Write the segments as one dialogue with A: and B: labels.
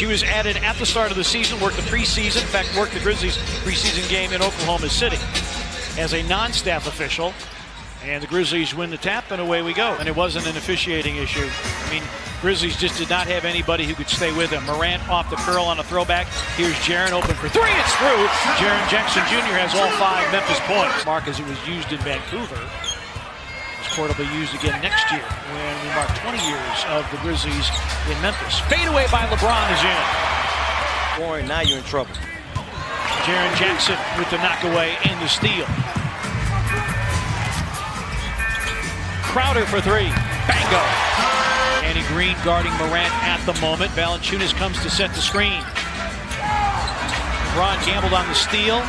A: She was added at the start of the season, worked the preseason, in fact, worked the Grizzlies preseason game in Oklahoma City as a non-staff official. And the Grizzlies win the tap, and away we go. And it wasn't an officiating issue. I mean, Grizzlies just did not have anybody who could stay with them. Morant off the curl on a throwback. Here's Jaren open for three. It's through. Jaren Jackson Jr. has all 5 Memphis points. Mark as it was used in Vancouver. This court will be used again next year when we mark 20 years of the Grizzlies in Memphis. Fadeaway by LeBron is in.
B: Boy, now you're in trouble.
A: Jaren Jackson with the knockaway and the steal. Crowder for 3. Bango. Danny Green guarding Morant at the moment. Valanciunas comes to set the screen. LeBron gambled on the steal.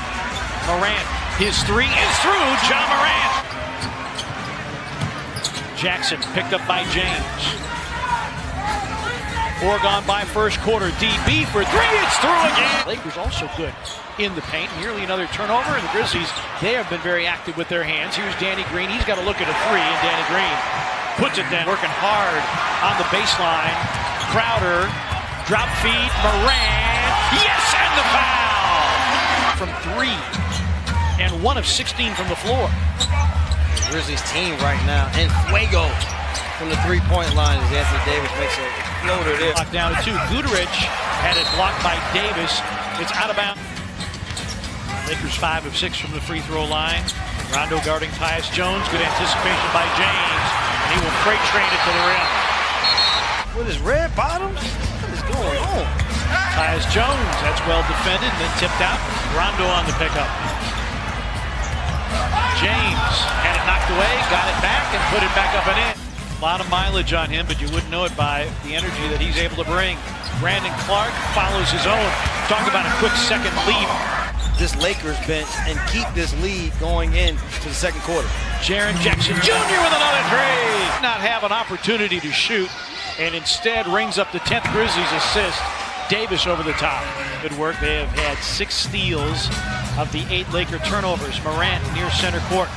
A: Morant, his 3 is through. Ja Morant. Jackson picked up by James. Oregon by first quarter. DB for 3. It's through again. Lakers also good in the paint. Nearly another turnover. And the Grizzlies, they have been very active with their hands. Here's Danny Green. He's got to look at a 3. And Danny Green puts it down. Working hard on the baseline. Crowder. Drop feed. Morant. Yes, and the foul. From 3. And 1 of 16 from the floor.
B: The Grizzlies team right now. And Fuego from the 3-point line as Anthony Davis makes a floater there.
A: Locked down to 2. Goodrich had it blocked by Davis. It's out of bounds. Lakers 5 of 6 from the free throw line. Rondo guarding Tyus Jones. Good anticipation by James. And he will freight train it to the rim.
B: With his red bottoms? What is going on?
A: Tyus Jones, that's well defended, and then tipped out. Rondo on the pickup. James had it knocked away, got it back, and put it back up and in. A lot of mileage on him, but you wouldn't know it by the energy that he's able to bring. Brandon Clark follows his own. Talk about a quick second lead.
B: This Lakers bench and keep this lead going into the second quarter.
A: Jaren Jackson Jr. with another 3. Not have an opportunity to shoot, and instead rings up the 10th Grizzlies assist. Davis over the top. Good work. They have had 6 steals of the 8 Laker turnovers. Morant near center court.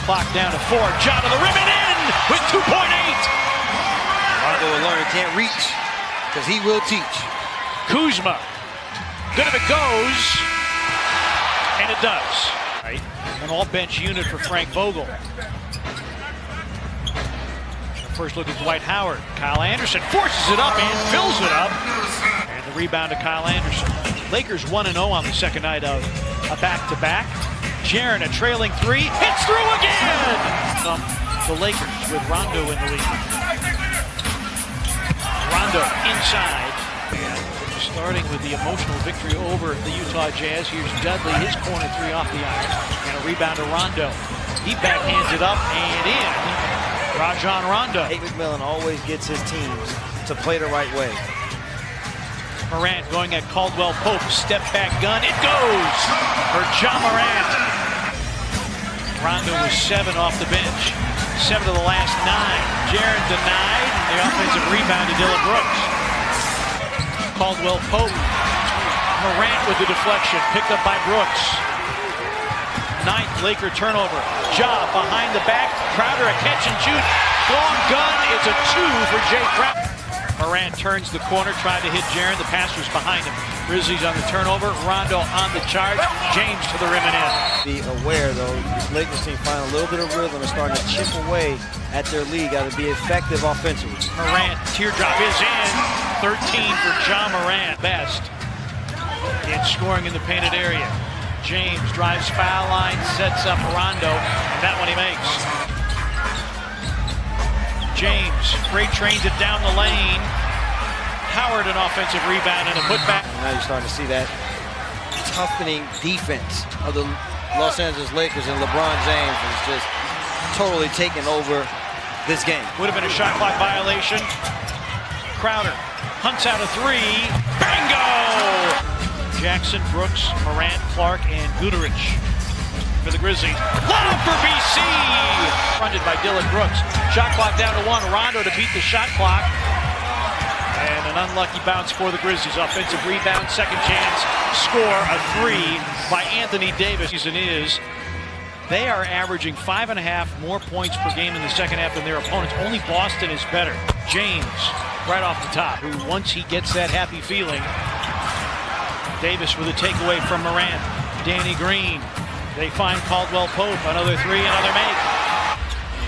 A: Clock down to 4. Ja to the rim and in with 2.8.
B: Rondo will learn he can't reach because he will teach.
A: Kuzma. Good if it goes. And it does. Right. An all-bench unit for Frank Vogel. First look at Dwight Howard. Kyle Anderson forces it up and fills it up. And the rebound to Kyle Anderson. Lakers 1-0 on the second night of a back-to-back. Jaren, a trailing 3. Hits through again! The Lakers with Rondo in the lead. Rondo inside. Starting with the emotional victory over the Utah Jazz. Here's Dudley, his corner 3 off the iron. And a rebound to Rondo. He backhands it up and in. Rajon Rondo.
B: Nate McMillan always gets his teams to play the right way.
A: Morant going at Caldwell Pope. Step back gun. It goes for Ja Morant. Rondo was 7 off the bench. 7 of the last 9. Jaren denied. The offensive rebound to Dylan Brooks. Caldwell Pope. Morant with the deflection. Picked up by Brooks. 9th Laker turnover. Ja behind the back. Crowder a catch and shoot. Long gun. It's a 2 for Jay Crowder. Morant turns the corner, tried to hit Jaren. The pass was behind him. Grizzlies on the turnover. Rondo on the charge. James to the rim and in.
B: Be aware, though, this Lakers team find a little bit of rhythm and starting to chip away at their lead. Got to be effective offensively.
A: Morant, teardrop is in. 13 for Ja Morant. Best in scoring in the painted area. James drives foul line, sets up Rondo, and that one he makes. James freight trains it down the lane. Howard an offensive rebound and a putback.
B: Now you're starting to see that toughening defense of the Los Angeles Lakers, and LeBron James is just totally taking over this game.
A: Would have been a shot clock violation. Crowder hunts out a 3. Bingo! Jackson, Brooks, Morant, Clark, and Goodrich for the Grizzlies. Lob for BC! Fronted by Dylan Brooks. Shot clock down to 1. Rondo to beat the shot clock. And an unlucky bounce for the Grizzlies. Offensive rebound, second chance. Score a 3 by Anthony Davis. Season is they are averaging 5.5 more points per game in the second half than their opponents. Only Boston is better. James right off the top. Who, once he gets that happy feeling, Davis with a takeaway from Morant. Danny Green. They find Caldwell Pope. Another three, another make.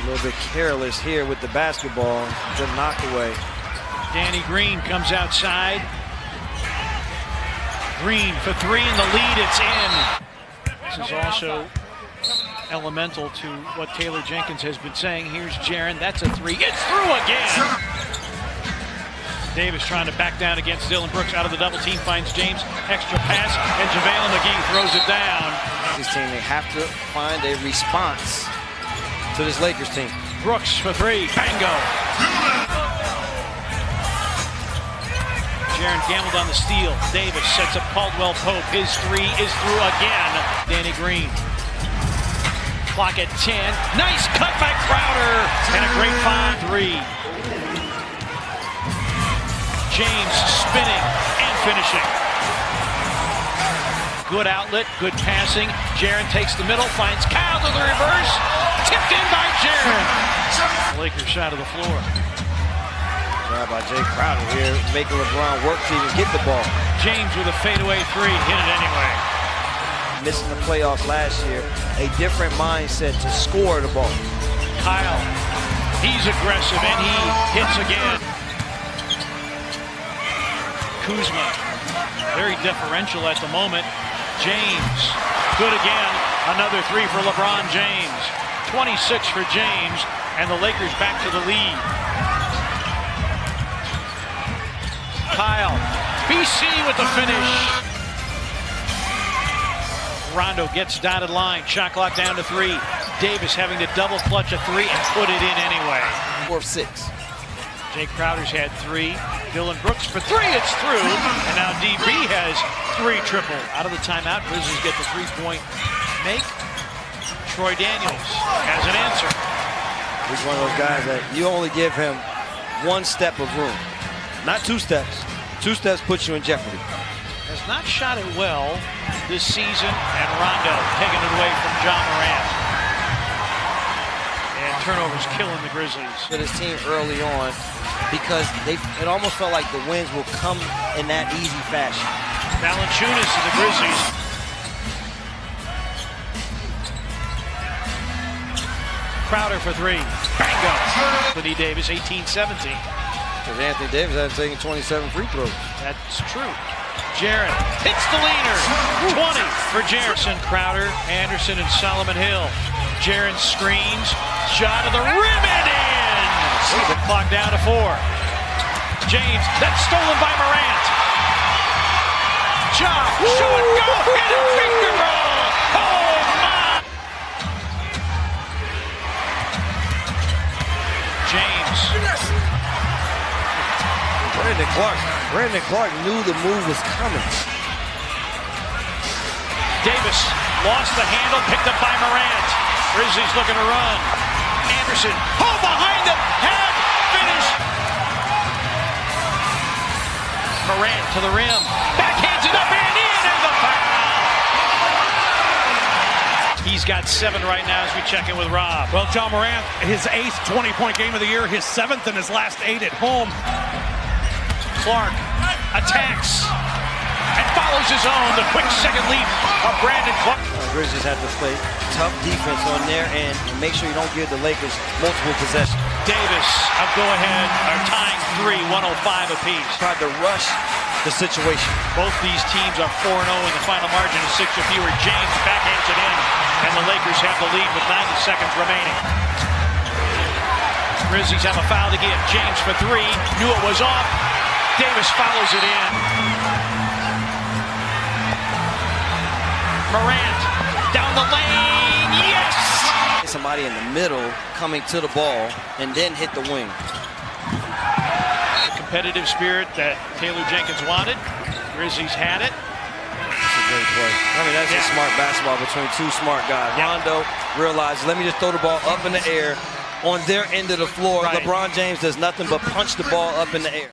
B: A little bit careless here with the basketball. The knockaway.
A: Danny Green comes outside. Green for three in the lead. It's in. This is also elemental to what Taylor Jenkins has been saying. Here's Jaren. That's a three. It's through again. Davis trying to back down against Dillon Brooks out of the double team, finds James, extra pass, and JaVale McGee throws it down.
B: This team, they have to find a response to this Lakers team.
A: Brooks for three, bango. Jaren gambled on the steal. Davis sets up Caldwell Pope. His three is through again. Danny Green. Clock at 10. Nice cut by Crowder. And a great 5-3. James spinning and finishing. Good outlet, good passing. Jaren takes the middle, finds Kyle to the reverse. Tipped in by Jaren. Lakers shot of the floor.
B: Job by Jay Crowder here, making LeBron work to even get the ball.
A: James with a fadeaway three, hit it anyway.
B: Missing the playoffs last year, a different mindset to score the ball.
A: Kyle, he's aggressive and he hits again. Kuzma, very deferential at the moment. James, good again. Another three for LeBron James. 26 for James, and the Lakers back to the lead. Kyle, BC with the finish. Rondo gets dotted line, shot clock down to 3. Davis having to double clutch a 3 and put it in anyway.
B: 4-6.
A: Jay Crowder's had 3. Dillon Brooks for 3, it's through. And now DB has 3 triple. Out of the timeout, Grizzlies get the 3-point make. Troy Daniels has an answer.
B: He's one of those guys that you only give him 1 step of room. Not 2 steps. 2 steps puts you in jeopardy.
A: Has not shot it well this season. And Rondo taking it away from Ja Morant. And turnovers killing the Grizzlies.
B: For this team early on, because it almost felt like the wins will come in that easy fashion.
A: Valanciunas to the Grizzlies. Crowder for 3. Bango. Anthony Davis, 18-17.
B: Because Anthony Davis hasn't taken 27 free throws.
A: That's true. Jaren hits the leaner. 20 for Jarrison. Crowder, Anderson, and Solomon Hill. Jaren screens. Shot of the rim and in. The clock down to 4. James, that's stolen by Morant. Ja, show it, go, hit it, finger roll. Oh my! James.
B: Brandon Clark knew the move was coming.
A: Davis lost the handle, picked up by Morant. Grizzlies looking to run. Anderson, behind them, head, finish. Morant to the rim, backhands it up and in, and the foul. He's got 7 right now as we check in with Rob.
C: Well, Ja Morant, his 8th 20-point game of the year, his 7th in his last 8 at home.
A: Clark attacks and follows his own. The quick second leap of Brandon Clark.
B: Grizzlies have to play tough defense on their end and make sure you don't give the Lakers multiple possessions.
A: Davis, a go-ahead, are tying 3, 105 apiece.
B: Tried to rush the situation.
A: Both these teams are 4-0 in the final margin of 6 or fewer. James backhands it in, and the Lakers have the lead with 90 seconds remaining. Grizzlies have a foul to give. James for 3, knew it was off. Davis follows it in. Morant down the lane, yes!
B: Somebody in the middle coming to the ball and then hit the wing.
A: The competitive spirit that Taylor Jenkins wanted. Grizzlies had it.
B: That's a great play. I mean, that's just smart basketball between 2 smart guys. Rondo realized, let me just throw the ball up in the air on their end of the floor.
A: Right.
B: LeBron James does nothing but punch the ball up in the air.